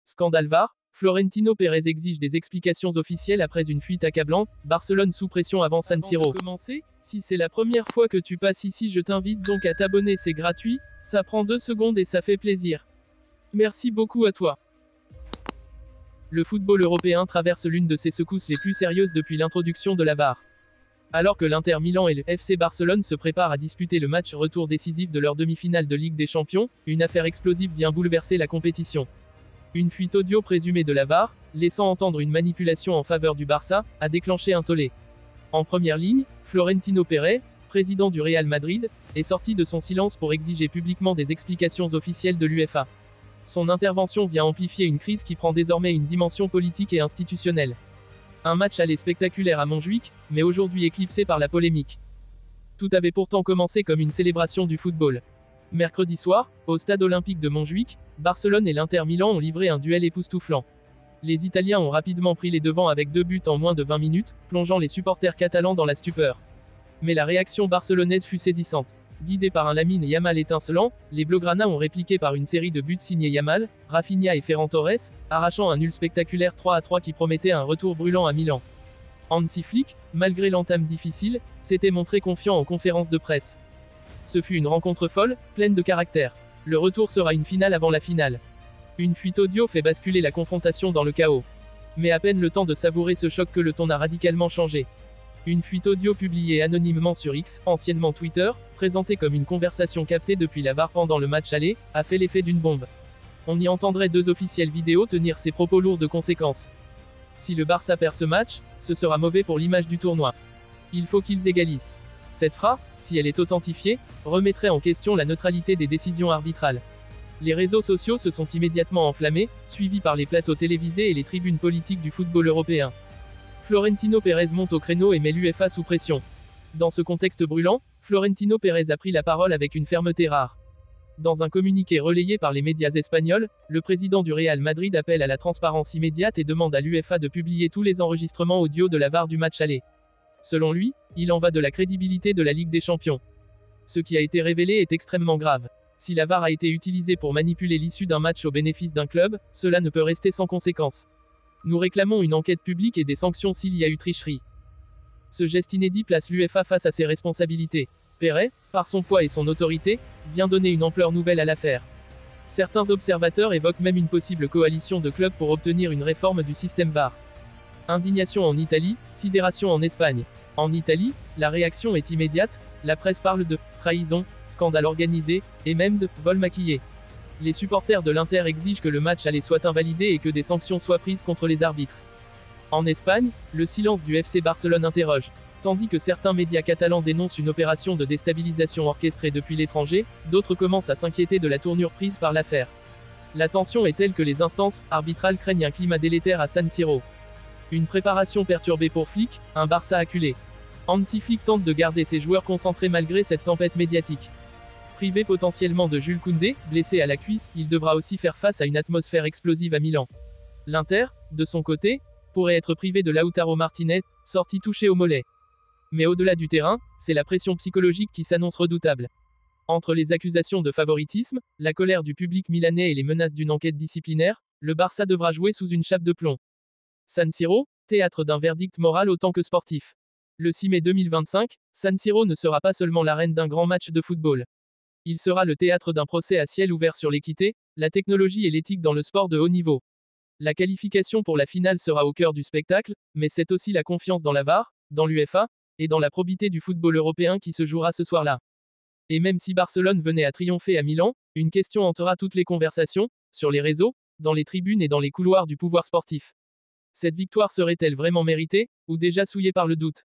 Scandale VAR, Florentino Pérez exige des explications officielles après une fuite accablante, Barcelone sous pression avant San Siro. Commencer, si c'est la première fois que tu passes ici, je t'invite donc à t'abonner, c'est gratuit, ça prend 2 secondes et ça fait plaisir. Merci beaucoup à toi. Le football européen traverse l'une de ses secousses les plus sérieuses depuis l'introduction de la VAR. Alors que l'Inter Milan et le FC Barcelone se préparent à disputer le match retour décisif de leur demi-finale de Ligue des Champions, une affaire explosive vient bouleverser la compétition. Une fuite audio présumée de la VAR, laissant entendre une manipulation en faveur du Barça, a déclenché un tollé. En première ligne, Florentino Pérez, président du Real Madrid, est sorti de son silence pour exiger publiquement des explications officielles de l'UEFA. Son intervention vient amplifier une crise qui prend désormais une dimension politique et institutionnelle. Un match aller spectaculaire à Montjuïc, mais aujourd'hui éclipsé par la polémique. Tout avait pourtant commencé comme une célébration du football. Mercredi soir, au stade olympique de Montjuïc, Barcelone et l'Inter Milan ont livré un duel époustouflant. Les Italiens ont rapidement pris les devants avec 2 buts en moins de 20 minutes, plongeant les supporters catalans dans la stupeur. Mais la réaction barcelonaise fut saisissante. Guidés par un Lamine Yamal étincelant, les Blaugrana ont répliqué par une série de buts signés Yamal, Rafinha et Ferran Torres, arrachant un nul spectaculaire 3-3 qui promettait un retour brûlant à Milan. Hansi Flick, malgré l'entame difficile, s'était montré confiant en conférence de presse. Ce fut une rencontre folle, pleine de caractère. Le retour sera une finale avant la finale. Une fuite audio fait basculer la confrontation dans le chaos. Mais à peine le temps de savourer ce choc que le ton a radicalement changé. Une fuite audio publiée anonymement sur X, anciennement Twitter, présentée comme une conversation captée depuis la VAR pendant le match aller, a fait l'effet d'une bombe. On y entendrait 2 officiels vidéo tenir ces propos lourds de conséquences. Si le Barça perd ce match, ce sera mauvais pour l'image du tournoi. Il faut qu'ils égalisent. Cette phrase, si elle est authentifiée, remettrait en question la neutralité des décisions arbitrales. Les réseaux sociaux se sont immédiatement enflammés, suivis par les plateaux télévisés et les tribunes politiques du football européen. Florentino Pérez monte au créneau et met l'UEFA sous pression. Dans ce contexte brûlant, Florentino Pérez a pris la parole avec une fermeté rare. Dans un communiqué relayé par les médias espagnols, le président du Real Madrid appelle à la transparence immédiate et demande à l'UEFA de publier tous les enregistrements audio de la VAR du match aller. Selon lui, il en va de la crédibilité de la Ligue des Champions. Ce qui a été révélé est extrêmement grave. Si la VAR a été utilisée pour manipuler l'issue d'un match au bénéfice d'un club, cela ne peut rester sans conséquence. Nous réclamons une enquête publique et des sanctions s'il y a eu tricherie. Ce geste inédit place l'UEFA face à ses responsabilités. Pérez, par son poids et son autorité, vient donner une ampleur nouvelle à l'affaire. Certains observateurs évoquent même une possible coalition de clubs pour obtenir une réforme du système VAR. Indignation en Italie, sidération en Espagne. En Italie, la réaction est immédiate, la presse parle de trahison, scandale organisé, et même de vol maquillé. Les supporters de l'Inter exigent que le match aller soit invalidé et que des sanctions soient prises contre les arbitres. En Espagne, le silence du FC Barcelone interroge. Tandis que certains médias catalans dénoncent une opération de déstabilisation orchestrée depuis l'étranger, d'autres commencent à s'inquiéter de la tournure prise par l'affaire. La tension est telle que les instances arbitrales craignent un climat délétère à San Siro. Une préparation perturbée pour Flick, un Barça acculé. Hansi Flick tente de garder ses joueurs concentrés malgré cette tempête médiatique. Privé potentiellement de Jules Koundé, blessé à la cuisse, il devra aussi faire face à une atmosphère explosive à Milan. L'Inter, de son côté, pourrait être privé de Lautaro Martinez, sorti touché au mollet. Mais au-delà du terrain, c'est la pression psychologique qui s'annonce redoutable. Entre les accusations de favoritisme, la colère du public milanais et les menaces d'une enquête disciplinaire, le Barça devra jouer sous une chape de plomb. San Siro, théâtre d'un verdict moral autant que sportif. Le 6 mai 2025, San Siro ne sera pas seulement l'arène d'un grand match de football. Il sera le théâtre d'un procès à ciel ouvert sur l'équité, la technologie et l'éthique dans le sport de haut niveau. La qualification pour la finale sera au cœur du spectacle, mais c'est aussi la confiance dans la VAR, dans l'UEFA, et dans la probité du football européen qui se jouera ce soir-là. Et même si Barcelone venait à triompher à Milan, une question hantera toutes les conversations, sur les réseaux, dans les tribunes et dans les couloirs du pouvoir sportif. Cette victoire serait-elle vraiment méritée, ou déjà souillée par le doute ?